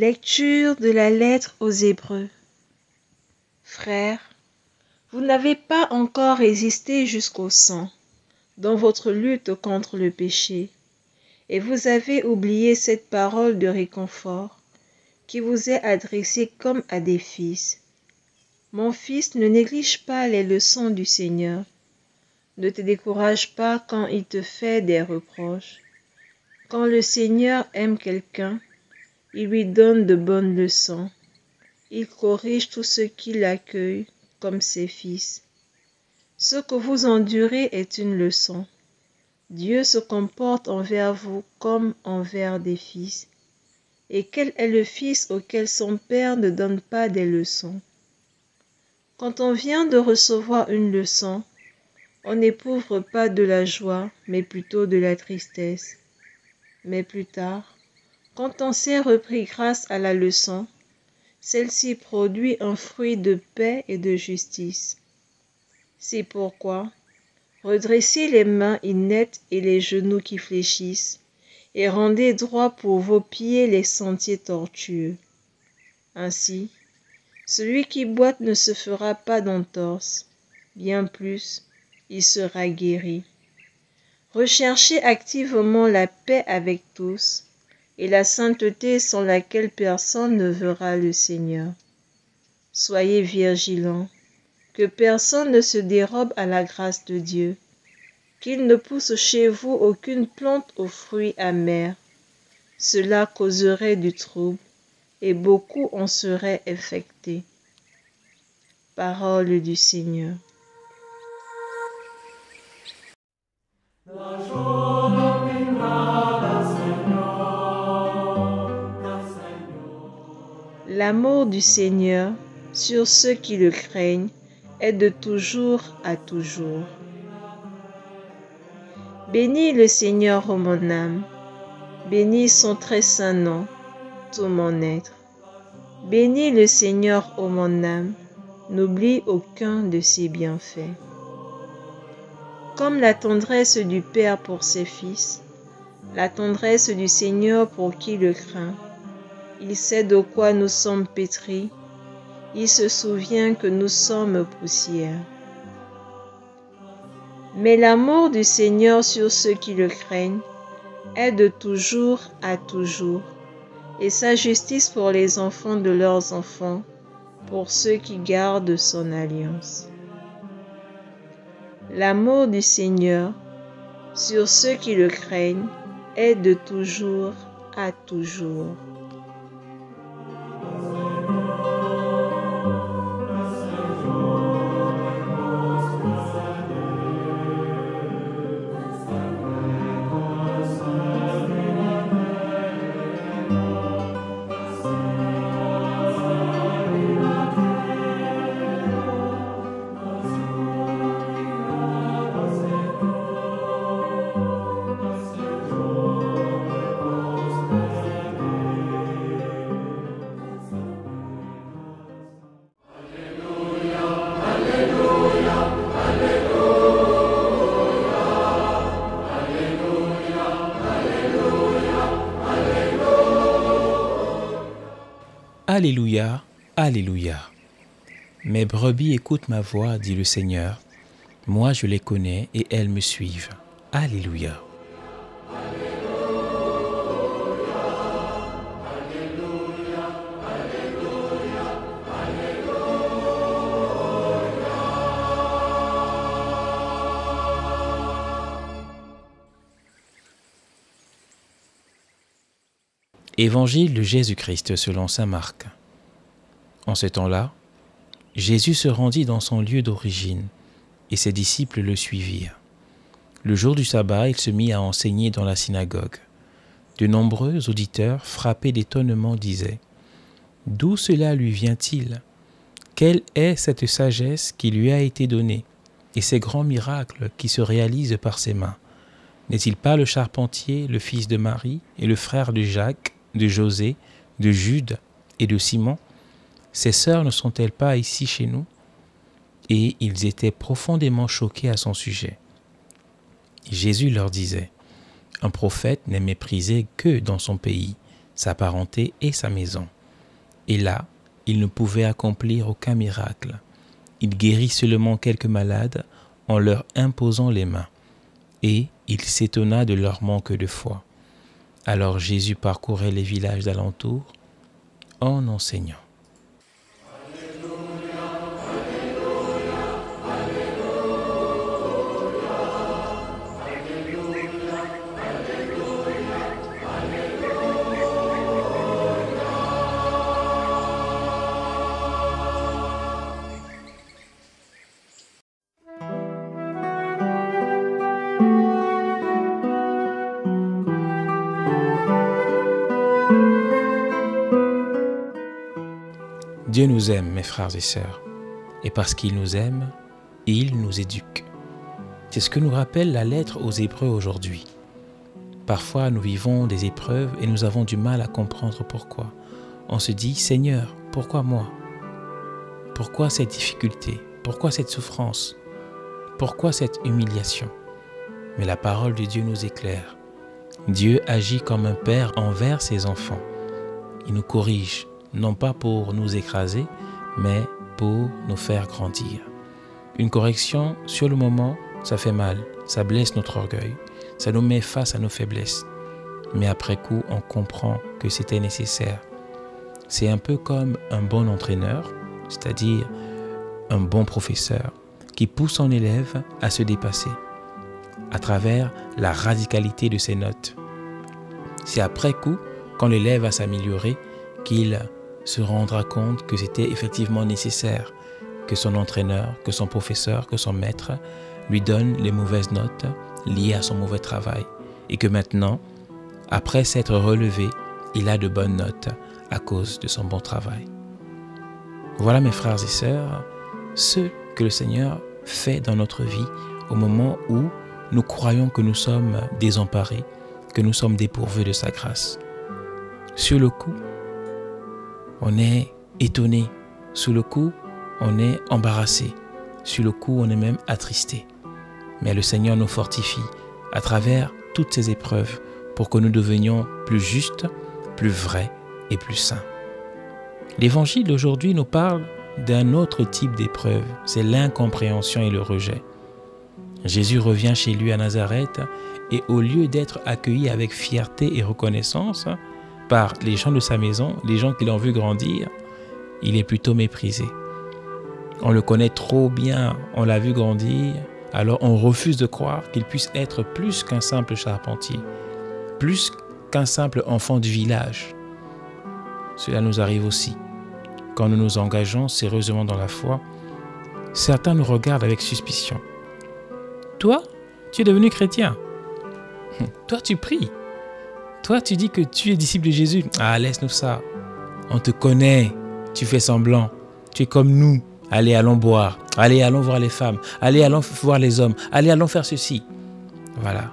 Lecture de la lettre aux Hébreux. Frères, vous n'avez pas encore résisté jusqu'au sang dans votre lutte contre le péché, et vous avez oublié cette parole de réconfort qui vous est adressée comme à des fils. Mon fils, ne néglige pas les leçons du Seigneur. Ne te décourage pas quand il te fait des reproches. Quand le Seigneur aime quelqu'un, il lui donne de bonnes leçons. Il corrige tous ceux qui l'accueillent comme ses fils. Ce que vous endurez est une leçon. Dieu se comporte envers vous comme envers des fils. Et quel est le fils auquel son père ne donne pas des leçons? Quand on vient de recevoir une leçon, on n'éprouve pas de la joie, mais plutôt de la tristesse. Mais plus tard, quand on s'est repris grâce à la leçon, celle-ci produit un fruit de paix et de justice. C'est pourquoi, redressez les mains ineptes et les genoux qui fléchissent, et rendez droit pour vos pieds les sentiers tortueux. Ainsi, celui qui boite ne se fera pas d'entorse, bien plus, il sera guéri. Recherchez activement la paix avec tous, et la sainteté sans laquelle personne ne verra le Seigneur. Soyez vigilants, que personne ne se dérobe à la grâce de Dieu, qu'il ne pousse chez vous aucune plante aux fruits amers. Cela causerait du trouble, et beaucoup en seraient infectés. Parole du Seigneur. L'amour du Seigneur sur ceux qui le craignent est de toujours à toujours. Bénis le Seigneur, ô mon âme, bénis son très saint nom, tout mon être. Bénis le Seigneur, ô mon âme, n'oublie aucun de ses bienfaits. Comme la tendresse du Père pour ses fils, la tendresse du Seigneur pour qui le craint. Il sait de quoi nous sommes pétris, il se souvient que nous sommes poussière. Mais l'amour du Seigneur sur ceux qui le craignent est de toujours à toujours, et sa justice pour les enfants de leurs enfants, pour ceux qui gardent son alliance. L'amour du Seigneur sur ceux qui le craignent est de toujours à toujours. Alléluia, Alléluia. Mes brebis écoutent ma voix, dit le Seigneur. Moi je les connais et elles me suivent. Alléluia. Évangile de Jésus-Christ selon saint Marc. En ce temps-là, Jésus se rendit dans son lieu d'origine, et ses disciples le suivirent. Le jour du sabbat, il se mit à enseigner dans la synagogue. De nombreux auditeurs, frappés d'étonnement, disaient « D'où cela lui vient-il? Quelle est cette sagesse qui lui a été donnée, et ces grands miracles qui se réalisent par ses mains? N'est-il pas le charpentier, le fils de Marie, et le frère de Jacques, de José, de Jude et de Simon? Ses sœurs ne sont-elles pas ici chez nous? » Et ils étaient profondément choqués à son sujet. Jésus leur disait, « Un prophète n'est méprisé que dans son pays, sa parenté et sa maison. Et là, il ne pouvait accomplir aucun miracle. Il guérit seulement quelques malades en leur imposant les mains. Et il s'étonna de leur manque de foi. Alors Jésus parcourait les villages d'alentour en enseignant. Dieu nous aime, mes frères et sœurs, et parce qu'il nous aime, il nous éduque. C'est ce que nous rappelle la lettre aux Hébreux aujourd'hui. Parfois, nous vivons des épreuves et nous avons du mal à comprendre pourquoi. On se dit, Seigneur, pourquoi moi? Pourquoi cette difficulté? Pourquoi cette souffrance? Pourquoi cette humiliation? Mais la parole de Dieu nous éclaire. Dieu agit comme un père envers ses enfants. Il nous corrige, non pas pour nous écraser, mais pour nous faire grandir. Une correction, sur le moment, ça fait mal, ça blesse notre orgueil, ça nous met face à nos faiblesses. Mais après coup, on comprend que c'était nécessaire. C'est un peu comme un bon entraîneur, c'est-à-dire un bon professeur, qui pousse son élève à se dépasser à travers la radicalité de ses notes. C'est après coup, quand l'élève va s'améliorer, qu'il se rendra compte que c'était effectivement nécessaire que son entraîneur, que son professeur, que son maître lui donne les mauvaises notes liées à son mauvais travail et que maintenant, après s'être relevé, il a de bonnes notes à cause de son bon travail. Voilà mes frères et sœurs, ce que le Seigneur fait dans notre vie au moment où nous croyons que nous sommes désemparés, que nous sommes dépourvus de sa grâce. Sur le coup, on est étonné. Sur le coup, on est embarrassé. Sur le coup, on est même attristé. Mais le Seigneur nous fortifie à travers toutes ces épreuves pour que nous devenions plus justes, plus vrais et plus saints. L'Évangile d'aujourd'hui nous parle d'un autre type d'épreuve, c'est l'incompréhension et le rejet. Jésus revient chez lui à Nazareth et au lieu d'être accueilli avec fierté et reconnaissance par les gens de sa maison, les gens qui l'ont vu grandir, il est plutôt méprisé. On le connaît trop bien, on l'a vu grandir, alors on refuse de croire qu'il puisse être plus qu'un simple charpentier, plus qu'un simple enfant du village. Cela nous arrive aussi. Quand nous nous engageons sérieusement dans la foi, certains nous regardent avec suspicion. Toi, tu es devenu chrétien. Toi, tu pries. Toi, tu dis que tu es disciple de Jésus. Ah, laisse-nous ça. On te connaît. Tu fais semblant. Tu es comme nous. Allez, allons boire. Allez, allons voir les femmes. Allez, allons voir les hommes. Allez, allons faire ceci. Voilà.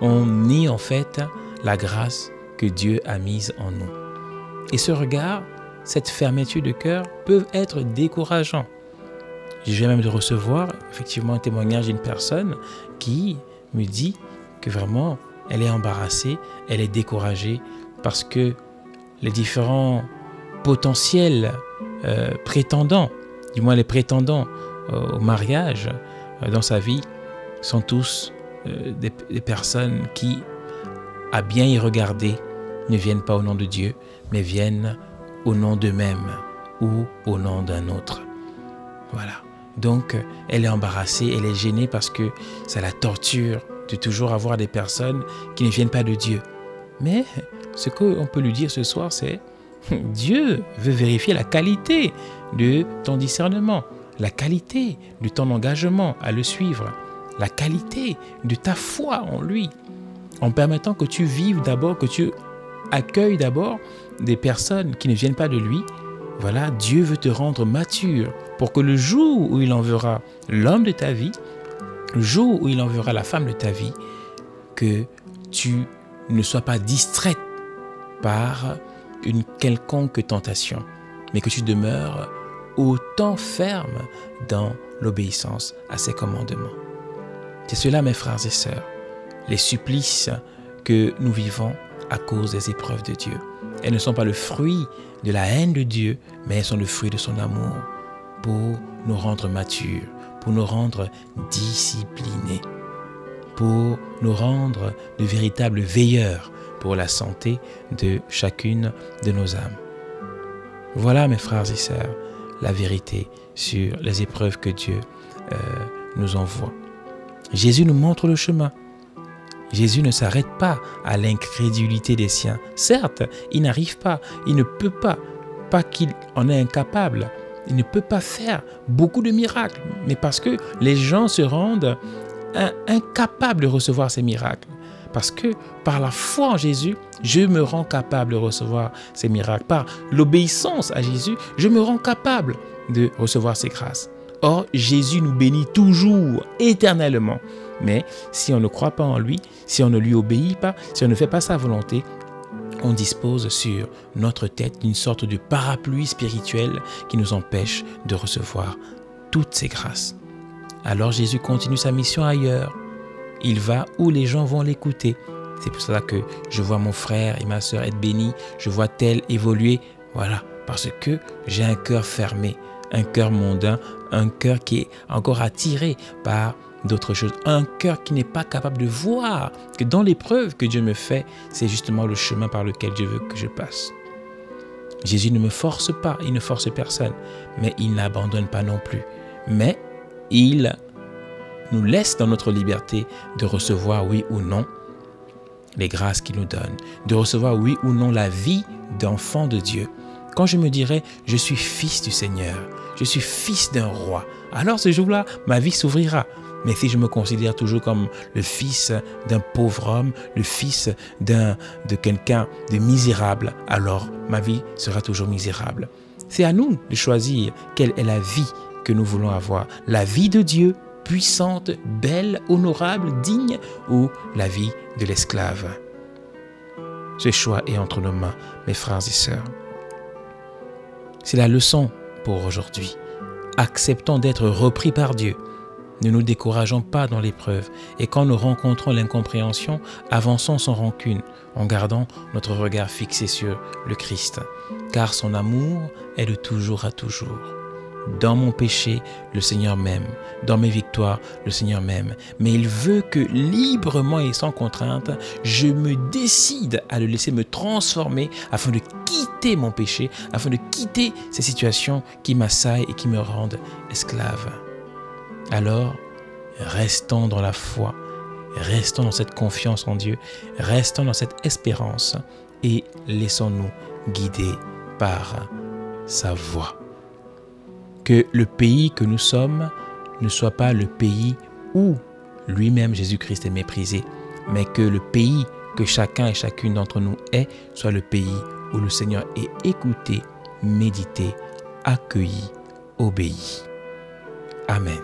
On nie en fait la grâce que Dieu a mise en nous. Et ce regard, cette fermeture de cœur peuvent être décourageants. Je viens même de recevoir effectivement un témoignage d'une personne qui me dit que vraiment elle est embarrassée, elle est découragée parce que les différents potentiels prétendants, du moins les prétendants au mariage dans sa vie sont tous des personnes qui, à bien y regarder, ne viennent pas au nom de Dieu, mais viennent au nom d'eux-mêmes ou au nom d'un autre. Voilà. Donc, elle est embarrassée, elle est gênée parce que ça la torture de toujours avoir des personnes qui ne viennent pas de Dieu. Mais ce qu'on peut lui dire ce soir, c'est Dieu veut vérifier la qualité de ton discernement, la qualité de ton engagement à le suivre, la qualité de ta foi en lui, en permettant que tu vives d'abord, que tu accueilles d'abord des personnes qui ne viennent pas de lui. Voilà, Dieu veut te rendre mature pour que le jour où il enverra l'homme de ta vie, le jour où il enverra la femme de ta vie, que tu ne sois pas distraite par une quelconque tentation, mais que tu demeures autant ferme dans l'obéissance à ses commandements. C'est cela, mes frères et sœurs, les supplices que nous vivons à cause des épreuves de Dieu. Elles ne sont pas le fruit de la haine de Dieu, mais elles sont le fruit de son amour pour nous rendre matures, pour nous rendre disciplinés, pour nous rendre de véritables veilleurs pour la santé de chacune de nos âmes. Voilà, mes frères et sœurs, la vérité sur les épreuves que Dieu nous envoie. Jésus nous montre le chemin. Jésus ne s'arrête pas à l'incrédulité des siens. Certes, il n'arrive pas, il ne peut pas qu'il en est incapable. Il ne peut pas faire beaucoup de miracles, mais parce que les gens se rendent incapables de recevoir ces miracles. Parce que par la foi en Jésus, je me rends capable de recevoir ces miracles. Par l'obéissance à Jésus, je me rends capable de recevoir ces grâces. Or, Jésus nous bénit toujours, éternellement. Mais si on ne croit pas en lui, si on ne lui obéit pas, si on ne fait pas sa volonté, on dispose sur notre tête d'une sorte de parapluie spirituel qui nous empêche de recevoir toutes ces grâces. Alors Jésus continue sa mission ailleurs. Il va où les gens vont l'écouter. C'est pour cela que je vois mon frère et ma sœur être bénis, je vois tel évoluer. Voilà, parce que j'ai un cœur fermé, un cœur mondain, un cœur qui est encore attiré par d'autres choses, un cœur qui n'est pas capable de voir que dans l'épreuve que Dieu me fait, c'est justement le chemin par lequel Dieu veut que je passe. Jésus ne me force pas, il ne force personne, mais il n'abandonne pas non plus. Mais il nous laisse dans notre liberté de recevoir oui ou non les grâces qu'il nous donne, de recevoir oui ou non la vie d'enfant de Dieu. Quand je me dirais, je suis fils du Seigneur, je suis fils d'un roi, alors ce jour-là, ma vie s'ouvrira. Mais si je me considère toujours comme le fils d'un pauvre homme, le fils de quelqu'un de misérable, alors ma vie sera toujours misérable. C'est à nous de choisir quelle est la vie que nous voulons avoir. La vie de Dieu, puissante, belle, honorable, digne, ou la vie de l'esclave. Ce choix est entre nos mains, mes frères et sœurs. C'est la leçon pour aujourd'hui. Acceptons d'être repris par Dieu. Ne nous décourageons pas dans l'épreuve et quand nous rencontrons l'incompréhension, avançons sans rancune en gardant notre regard fixé sur le Christ. Car son amour est de toujours à toujours. Dans mon péché, le Seigneur m'aime. Dans mes victoires, le Seigneur m'aime. Mais il veut que librement et sans contrainte, je me décide à le laisser me transformer afin de quitter mon péché, afin de quitter ces situations qui m'assaillent et qui me rendent esclave. Alors, restons dans la foi, restons dans cette confiance en Dieu, restons dans cette espérance et laissons-nous guider par sa voix. Que le pays que nous sommes ne soit pas le pays où lui-même Jésus-Christ est méprisé, mais que le pays que chacun et chacune d'entre nous est soit le pays où le Seigneur est écouté, médité, accueilli, obéi. Amen.